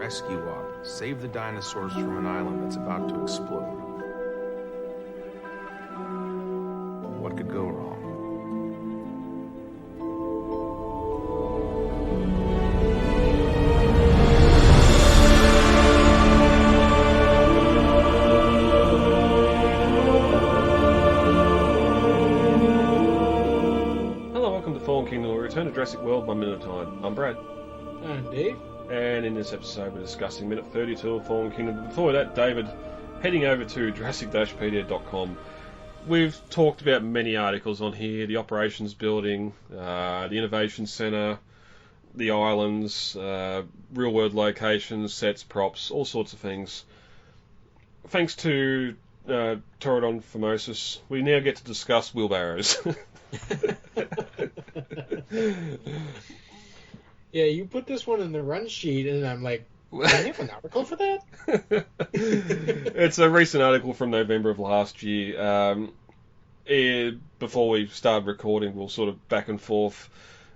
rescue op. Save the dinosaurs from an island that's about to explode. What could go wrong? Return to Jurassic World 1 minute at a time. I'm Brad. I'm Dave. And in this episode we're discussing minute 32 of Fallen Kingdom. Before that, David, heading over to Jurassic-Pedia.com. We've talked about many articles on here, the operations building, the innovation centre, the islands, real-world locations, sets, props, all sorts of things. Thanks to Pterodon Formosus, we now get to discuss wheelbarrows. Yeah, you put this one in the run sheet, and I'm like, do I have an article for that? It's a recent article from November of last year. Before we started recording, we were sort of back and forth,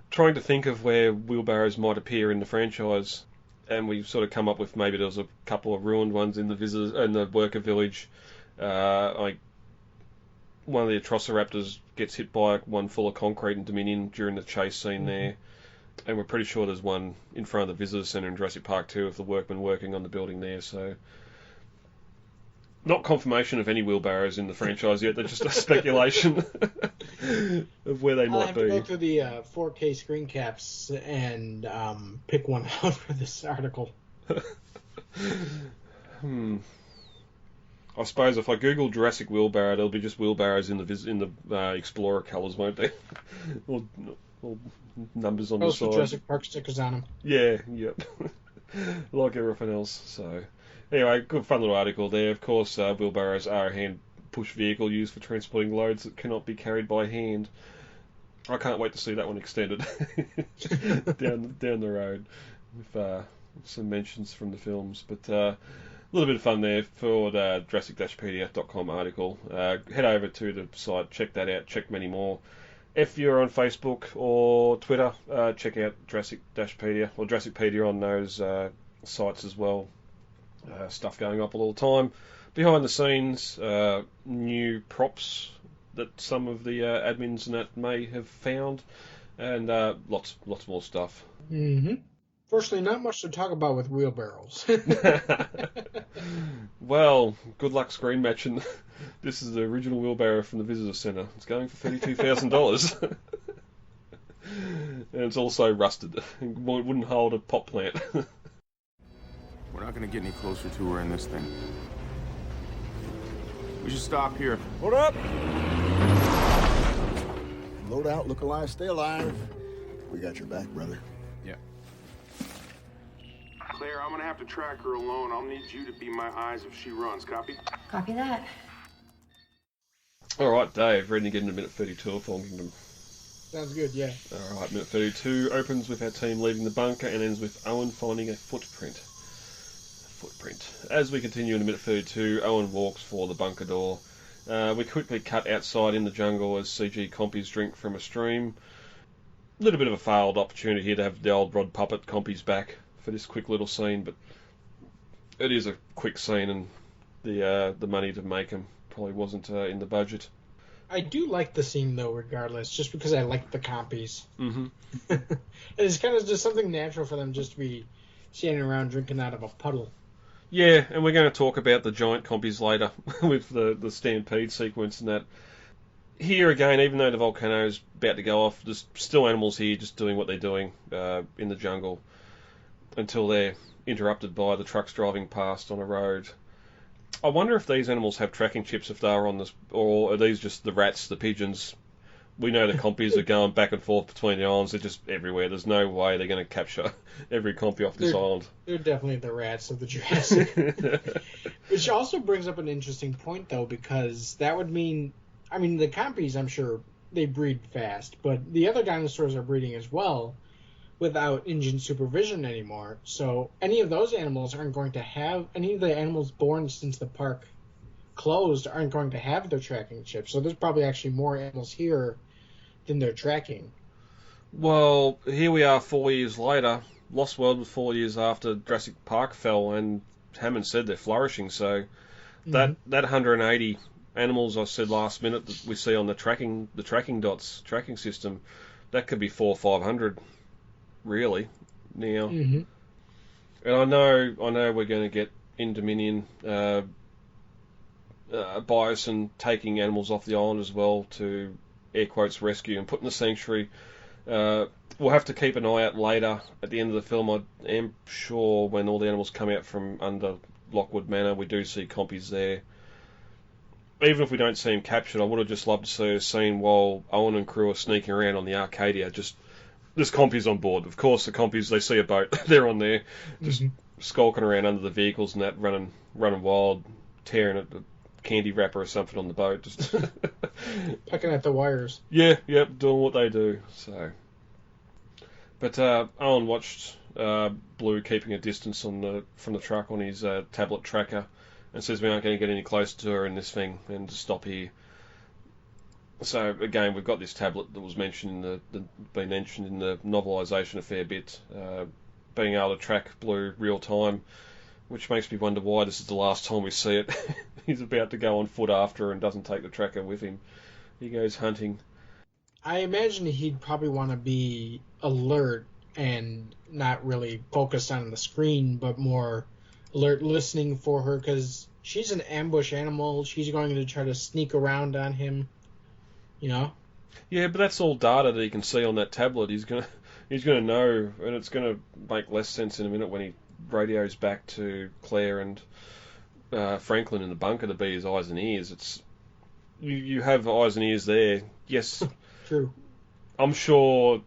trying to think of where wheelbarrows might appear in the franchise, and we sort of come up with maybe there was a couple of ruined ones in the worker village. Like one of the Atrociraptors gets hit by one full of concrete in Dominion during the chase scene there. And we're pretty sure there's one in front of the Visitor Centre in Jurassic Park 2 of the workmen working on the building there. So, not confirmation of any wheelbarrows in the franchise yet. They're just a speculation of where they might be. I'll have to go through the 4K screen caps and pick one out for this article. I suppose if I Google Jurassic Wheelbarrow, there'll be just wheelbarrows in the Explorer colours, won't they? or numbers on the side. Jurassic Park stickers on them. Yeah, yep. Like everything else. So, anyway, good fun little article there. Of course, wheelbarrows are a hand-push vehicle used for transporting loads that cannot be carried by hand. I can't wait to see that one extended down the road with some mentions from the films. But a little bit of fun there for the Jurassic-Pedia.com article. Head over to the site, check that out, check many more. If you're on Facebook or Twitter, check out Jurassic-Pedia or Jurassic-Pedia on those sites as well. Stuff going up all the time. Behind the scenes, new props that some of the admins and that may have found, and lots more stuff. Mm-hmm. Fortunately, not much to talk about with wheelbarrows. Well, good luck screen matching. This is the original wheelbarrow from the Visitor Centre. It's going for $32,000. And it's also rusted. It wouldn't hold a pot plant. We're not going to get any closer to her in this thing. We should stop here. Hold up! Load out, look alive, stay alive. We got your back, brother. Yeah. Claire, I'm going to have to track her alone. I'll need you to be my eyes if she runs. Copy? Copy that. Alright, Dave, ready to get into minute 32 of Fallen Kingdom. Sounds good, yeah. Alright, minute 32 opens with our team leaving the bunker and ends with Owen finding a footprint. As we continue into minute 32, Owen walks for the bunker door. We quickly cut outside in the jungle as CG compies drink from a stream. A little bit of a failed opportunity here to have the old Rod Puppet compies back for this quick little scene, but it is a quick scene and the money to make them probably wasn't in the budget. I do like the scene, though, regardless, just because I like the compies. Mm-hmm. It's kind of just something natural for them just to be standing around drinking out of a puddle. Yeah, and we're going to talk about the giant compies later with the stampede sequence and that. Here again, even though the volcano is about to go off, there's still animals here just doing what they're doing in the jungle until they're interrupted by the trucks driving past on a road. I wonder if these animals have tracking chips if they're on this, or are these just the rats, the pigeons? We know the compies are going back and forth between the islands. They're just everywhere. There's no way they're going to capture every compy off this island. They're definitely the rats of the Jurassic. Which also brings up an interesting point, though, because that would mean... I mean, the compies, I'm sure, they breed fast, but the other dinosaurs are breeding as well without engine supervision anymore. So any of those animals aren't going to have... Any of the animals born since the park closed aren't going to have their tracking chips. So there's probably actually more animals here than they're tracking. Well, here we are 4 years later. Lost World was 4 years after Jurassic Park fell, and Hammond said they're flourishing. So that 180 animals I said last minute that we see on the tracking system, that could be 400 or 500, really now. And I know we're going to get in Dominion bison taking animals off the island as well to air quotes rescue and put in the sanctuary. We'll have to keep an eye out later at the end of the film. I am sure when all the animals come out from under Lockwood Manor, we do see compies there. Even if we don't see him captured, I would have just loved to see a scene while Owen and crew are sneaking around on the Arcadia. Just there's compies on board. Of course, the compies, they see a boat, they're on there, just skulking around under the vehicles and that, running wild, tearing at the candy wrapper or something on the boat, just pecking at the wires. Yeah, yep, doing what they do. So, but Owen watched Blue keeping a distance from the truck on his tablet tracker, and says we aren't going to get any closer to her in this thing, and to stop here. So again, we've got this tablet that was mentioned been mentioned in the novelisation a fair bit, being able to track Blue real time, which makes me wonder why this is the last time we see it. He's about to go on foot after her and doesn't take the tracker with him. He goes hunting. I imagine he'd probably want to be alert and not really focused on the screen, but more alert, listening for her, because she's an ambush animal. She's going to try to sneak around on him, you know? Yeah, but that's all data that he can see on that tablet. He's gonna know, and it's gonna make less sense in a minute when he radios back to Claire and Franklin in the bunker to be his eyes and ears. It's you have eyes and ears there. Yes, true. I'm sure.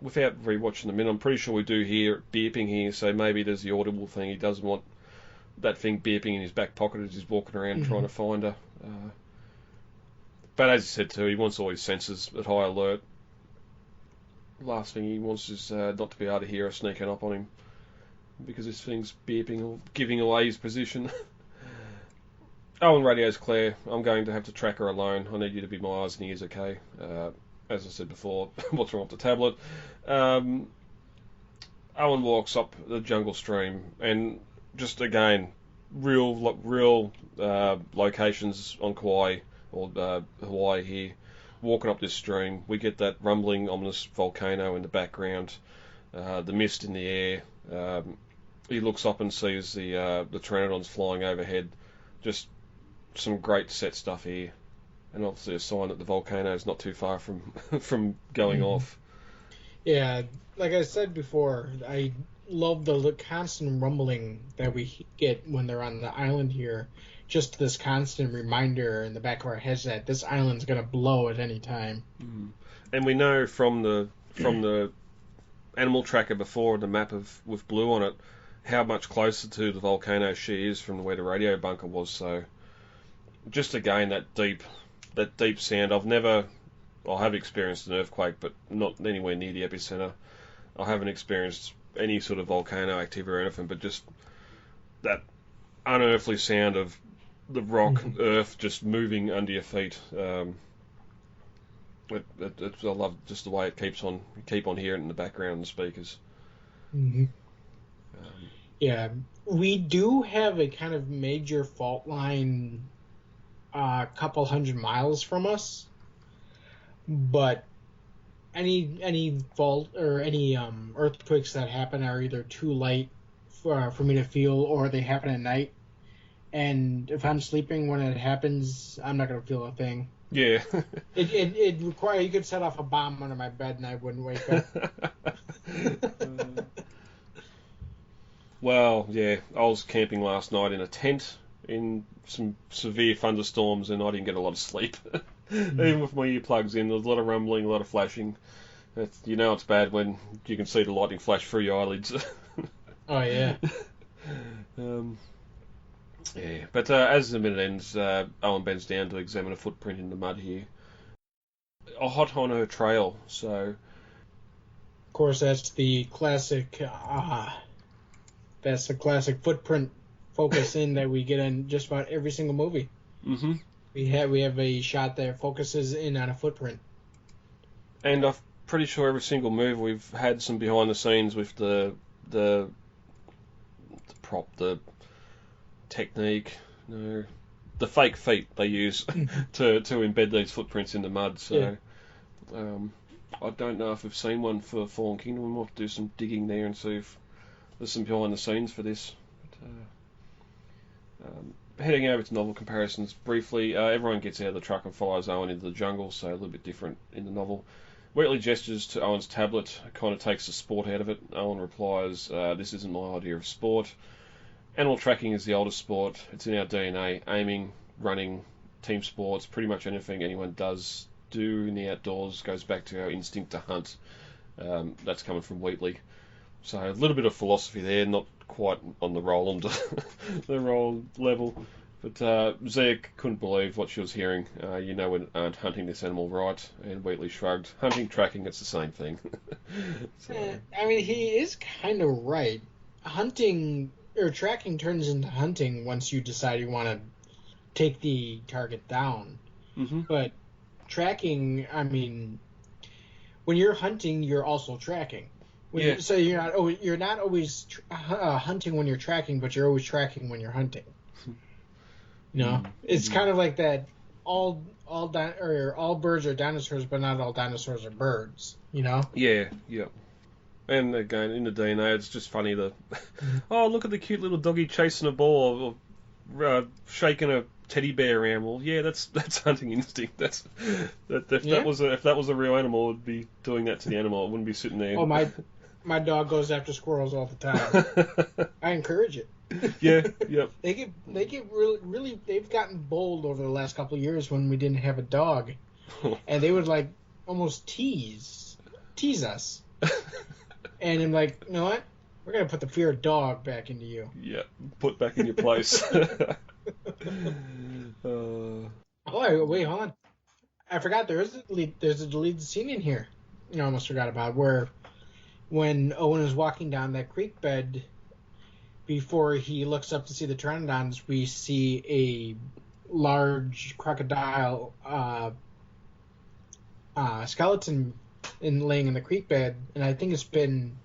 Without rewatching the minute, I'm pretty sure we do hear beeping here, so maybe there's the audible thing. He doesn't want that thing beeping in his back pocket as he's walking around trying to find her. But as you said too, he wants all his senses at high alert. Last thing he wants is not to be able to hear her sneaking up on him, because this thing's beeping or giving away his position. Owen radios Claire, I'm going to have to track her alone. I need you to be my eyes and ears, okay? As I said before, what's wrong with the tablet? Owen walks up the jungle stream, and just again, real locations on Kauai or Hawaii here. Walking up this stream, we get that rumbling, ominous volcano in the background, the mist in the air. He looks up and sees the pteranodons flying overhead. Just some great set stuff here. And obviously a sign that the volcano is not too far from going off. Yeah, like I said before, I love the constant rumbling that we get when they're on the island here. Just this constant reminder in the back of our heads that this island's going to blow at any time. And we know from the animal tracker before, the map with Blue on it, how much closer to the volcano she is from where the radio bunker was. So just again, that deep sound. I have experienced an earthquake, but not anywhere near the epicenter. I haven't experienced any sort of volcano activity or anything, but just that unearthly sound of the rock, earth just moving under your feet. I love just the way it keep on hearing it in the background in the speakers. Yeah, we do have a kind of major fault line a couple 100 miles from us, but any fault or any earthquakes that happen are either too light for me to feel, or they happen at night. And if I'm sleeping when it happens, I'm not gonna feel a thing. Yeah. it require you could set off a bomb under my bed and I wouldn't wake up. Well, yeah, I was camping last night in a tent in some severe thunderstorms, and I didn't get a lot of sleep. Even with my earplugs in, there was a lot of rumbling, a lot of flashing. It's bad when you can see the lightning flash through your eyelids. Oh, yeah. Yeah, but as the minute ends, Owen bends down to examine a footprint in the mud here. A hot on her trail, so... Of course, that's the classic... that's the classic footprint focus in that we get in just about every single movie. We have a shot that focuses in on a footprint. And pretty sure every single movie we've had some behind the scenes with the prop, the technique, no, the fake feet they use to embed these footprints in the mud. So I don't know if we've seen one for Fallen Kingdom. We might have to do some digging there and see if there's some behind the scenes for this. But, heading over to novel comparisons briefly, everyone gets out of the truck and follows Owen into the jungle, so a little bit different in the novel. Wheatley gestures to Owen's tablet, kind of takes the sport out of it. Owen replies, "This isn't my idea of sport. Animal tracking is the oldest sport. It's in our DNA. Aiming, running, team sports, pretty much anything anyone does do in the outdoors goes back to our instinct to hunt." That's coming from Wheatley. So a little bit of philosophy there, not quite on the Roland the Roland level. But Zia couldn't believe what she was hearing. We aren't hunting this animal right. And Wheatley shrugged. Hunting, tracking, it's the same thing. I mean, he is kind of right. Hunting or tracking turns into hunting once you decide you want to take the target down. Mm-hmm. But tracking, I mean, when you're hunting, you're also tracking. So you're not always hunting when you're tracking, but you're always tracking when you're hunting. It's kind of like that. All birds are dinosaurs, but not all dinosaurs are birds. Yeah. And again, in the DNA, it's just funny that oh, look at the cute little doggy chasing a ball or shaking a teddy bear around. Well, yeah, that's hunting instinct. If that was a real animal, it would be doing that to the animal. It wouldn't be sitting there. Oh, my dog goes after squirrels all the time. I encourage it. Yeah, yep. They get really they've gotten bold over the last couple of years when we didn't have a dog, and they would like almost tease us. And I'm like, you know what? We're gonna put the fear of dog back into you. Yeah, put back in your place. Oh, wait, hold on. I forgot there's a deleted scene in here. I almost forgot about where when Owen is walking down that creek bed, before he looks up to see the pteranodons, we see a large crocodile skeleton laying in the creek bed, and I think it's been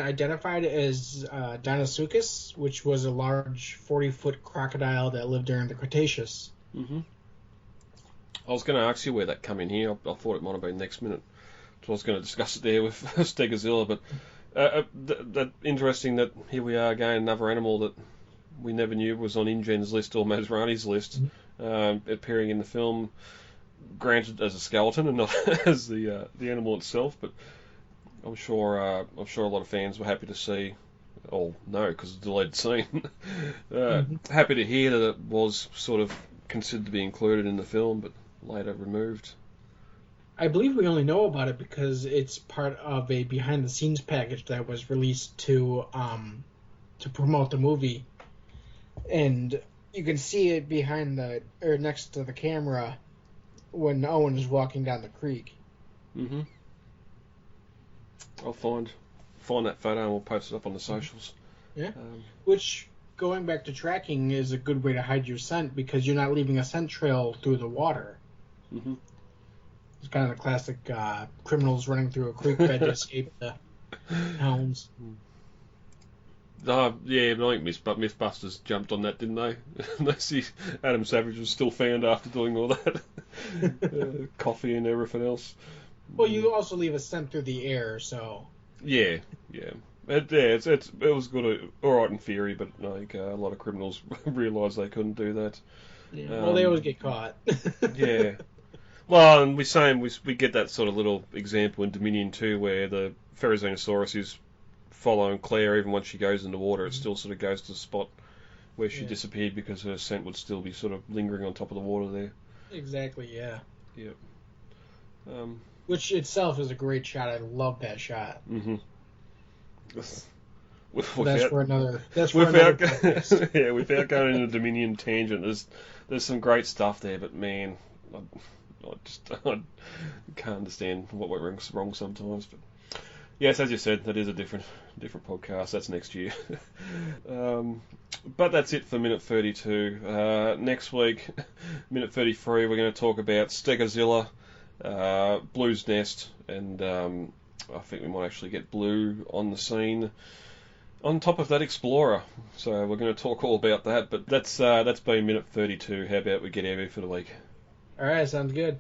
identified as Deinosuchus, which was a large 40-foot crocodile that lived during the Cretaceous. Mm-hmm. I was going to ask you where that come in here. I thought it might have been next minute. So I was going to discuss it there with Stegozilla, but that interesting that here we are again, another animal that we never knew was on InGen's list or Masrani's list, appearing in the film, granted as a skeleton and not as the animal itself, but I'm sure a lot of fans were happy to see, or no, because it's a delayed scene. Happy to hear that it was sort of considered to be included in the film, but later removed. I believe we only know about it because it's part of a behind-the-scenes package that was released to promote the movie, and you can see it next to the camera when Owen is walking down the creek. Mm-hmm. I'll find that photo and we'll post it up on the socials. Yeah. Which, going back to tracking, is a good way to hide your scent because you're not leaving a scent trail through the water. Mm-hmm. It's kind of the classic criminals running through a creek bed to escape the hounds. Yeah, but I think Mythbusters jumped on that, didn't they? They see Adam Savage was still found after doing all that. Coffee and everything else. Well, you also leave a scent through the air, so... Yeah. It was good, alright in theory, but like a lot of criminals realised they couldn't do that. Yeah. Well, they always get caught. Yeah. Well, and we get that sort of little example in Dominion 2 where the Therizinosaurus is following Claire even once she goes in the water. It still sort of goes to the spot where she disappeared because her scent would still be sort of lingering on top of the water there. Exactly, yeah. Yep. Which itself is a great shot. I love that shot. Mm-hmm. That's for another podcast. Yeah, without going into Dominion tangent, there's some great stuff there, but man, I can't understand what went wrong sometimes. But yes, as you said, that is a different podcast. That's next year. But that's it for minute 32. Next week, minute 33, we're going to talk about Stegozilla Blue's nest, and I think we might actually get Blue on the scene on top of that Explorer. So we're going to talk all about that, but that's been minute 32. How about we get heavy for the week? All right, sounds good.